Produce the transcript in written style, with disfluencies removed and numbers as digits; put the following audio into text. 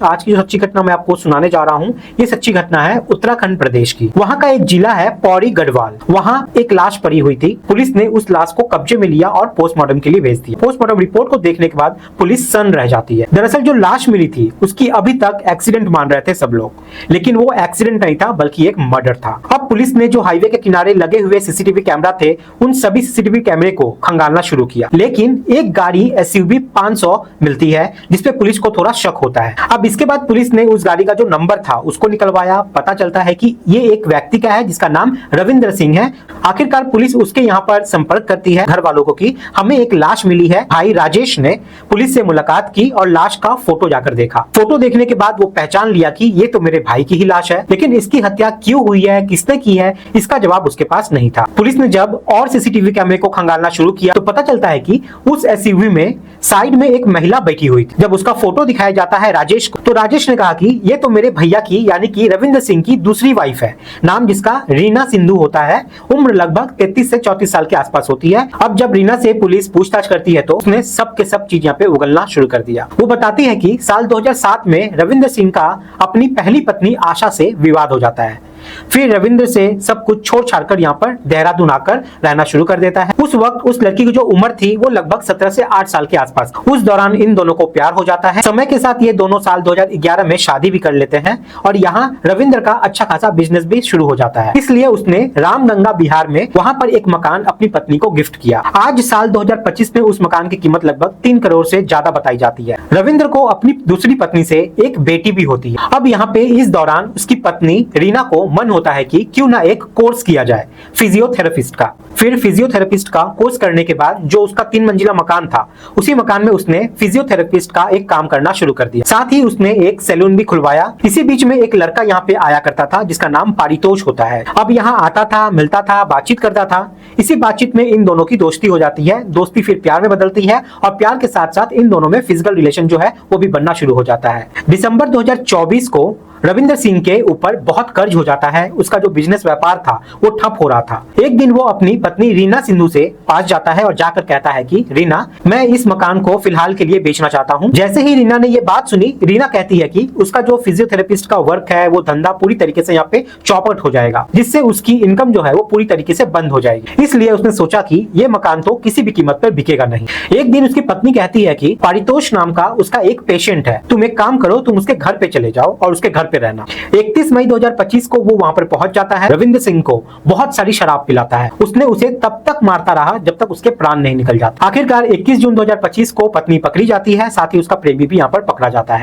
आज की जो सच्ची घटना मैं आपको सुनाने जा रहा हूँ, ये सच्ची घटना है उत्तराखंड प्रदेश की। वहाँ का एक जिला है पौड़ी गढ़वाल। वहाँ एक लाश पड़ी हुई थी। पुलिस ने उस लाश को कब्जे में लिया और पोस्टमार्टम के लिए भेज दिया। पोस्टमार्टम रिपोर्ट को देखने के बाद पुलिस सन्न रह जाती है। दरअसल जो लाश मिली थी उसकी अभी तक एक्सीडेंट मान रहे थे सब लोग, लेकिन वो एक्सीडेंट नहीं था बल्कि एक मर्डर था। अब पुलिस ने जो हाईवे के किनारे लगे हुए सीसीटीवी कैमरा थे, उन सभी सीसीटीवी कैमरे को खंगालना शुरू किया, लेकिन एक गाड़ी SUV 500 मिलती है जिसपे पुलिस को थोड़ा शक होता है। अब इसके बाद पुलिस ने उस गाड़ी का जो नंबर था उसको निकलवाया। पता चलता है कि ये एक व्यक्ति का है जिसका नाम रविंद्र सिंह है। आखिरकार पुलिस उसके यहाँ पर संपर्क करती है घर वालों को कि हमें एक लाश मिली है। भाई राजेश ने पुलिस से मुलाकात की और लाश का फोटो जाकर देखा। फोटो देखने के बाद वो पहचान लिया कि ये तो मेरे भाई की ही लाश है, लेकिन इसकी हत्या क्यों हुई है, किसने की है, इसका जवाब उसके पास नहीं था। पुलिस ने जब और सीसीटीवी कैमरे को खंगालना शुरू किया तो पता चलता है कि उस SUV में साइड में एक महिला बैठी हुई थी। जब उसका फोटो दिखाया जाता है राजेश को, तो राजेश ने कहा कि ये तो मेरे भैया की यानी कि रविंद्र सिंह की दूसरी वाइफ है, नाम जिसका रीना सिंधु होता है। उम्र लगभग 33 से 34 साल के आसपास होती है। अब जब रीना से पुलिस पूछताछ करती है तो उसने सब के सब चीज यहाँ पे उगलना शुरू कर दिया। वो बताती है कि साल 2007 में रविंद्र सिंह का अपनी पहली पत्नी आशा से विवाद हो जाता है। फिर रविंद्र से सब कुछ छोड़ छाड़ कर यहाँ पर देहरादून आकर रहना शुरू कर देता है। उस वक्त उस लड़की की जो उम्र थी वो लगभग 17 से 8 साल के आसपास। उस दौरान इन दोनों को प्यार हो जाता है। समय के साथ ये दोनों साल 2011 में शादी भी कर लेते हैं और यहाँ रविंद्र का अच्छा खासा बिजनेस भी शुरू हो जाता है। इसलिए उसने रामगंगा बिहार में वहाँ पर एक मकान अपनी पत्नी को गिफ्ट किया। आज साल 2025 में उस मकान की कीमत लगभग 3 करोड़ से ज्यादा बताई जाती है। रविंद्र को अपनी दूसरी पत्नी से एक बेटी भी होती है। अब यहाँ पे इस दौरान उसकी पत्नी रीना को मन होता है कि क्यों ना एक कोर्स किया जाए फिजियोथेरेपिस्ट का। फिर फिजियोथेरेपिस्ट का कोर्स करने के बाद जो उसका 3 मंजिला मकान था, उसी मकान में उसने फिजियोथेरेपिस्ट का एक काम करना शुरू कर दिया। साथ ही उसने एक सैलून भी खुलवाया। इसी बीच में एक लड़का यहाँ पे आया करता था जिसका नाम पारितोष होता है। अब यहाँ आता था, मिलता था, बातचीत करता था। इसी बातचीत में इन दोनों की दोस्ती हो जाती है। दोस्ती फिर प्यार में बदलती है और प्यार के साथ साथ इन दोनों में फिजिकल रिलेशन जो है वो भी बनना शुरू हो जाता है। दिसंबर 2024 को रविंद्र सिंह के ऊपर बहुत कर्ज हो जाता है। उसका जो बिजनेस व्यापार था वो ठप हो रहा था। एक दिन वो अपनी पत्नी रीना सिंधु से पास जाता है और जाकर कहता है कि रीना, मैं इस मकान को फिलहाल के लिए बेचना चाहता हूँ। जैसे ही रीना ने ये बात सुनी, रीना कहती है कि उसका जो फिजियोथेरेपिस्ट का वर्क है वो धंधा पूरी तरीके से यहाँ पे चौपट हो जाएगा, जिससे उसकी इनकम जो है वो पूरी तरीके से बंद हो जाएगी। इसलिए उसने सोचा कि ये मकान तो किसी भी कीमत पर बिकेगा नहीं। एक दिन उसकी पत्नी कहती है कि पारितोष नाम का उसका एक पेशेंट है, तुम एक काम करो, तुम उसके घर पे चले जाओ और उसके घर पे रहना। 31 मई 2025 को वो वहां पर पहुंच जाता है। रविंद्र सिंह को बहुत सारी शराब पिलाता है। उसने उसे तब तक मारता रहा जब तक उसके प्राण नहीं निकल जाते। आखिरकार 21 जून 2025 को पत्नी पकड़ी जाती है, साथ ही उसका प्रेमी भी यहाँ पर पकड़ा जाता है।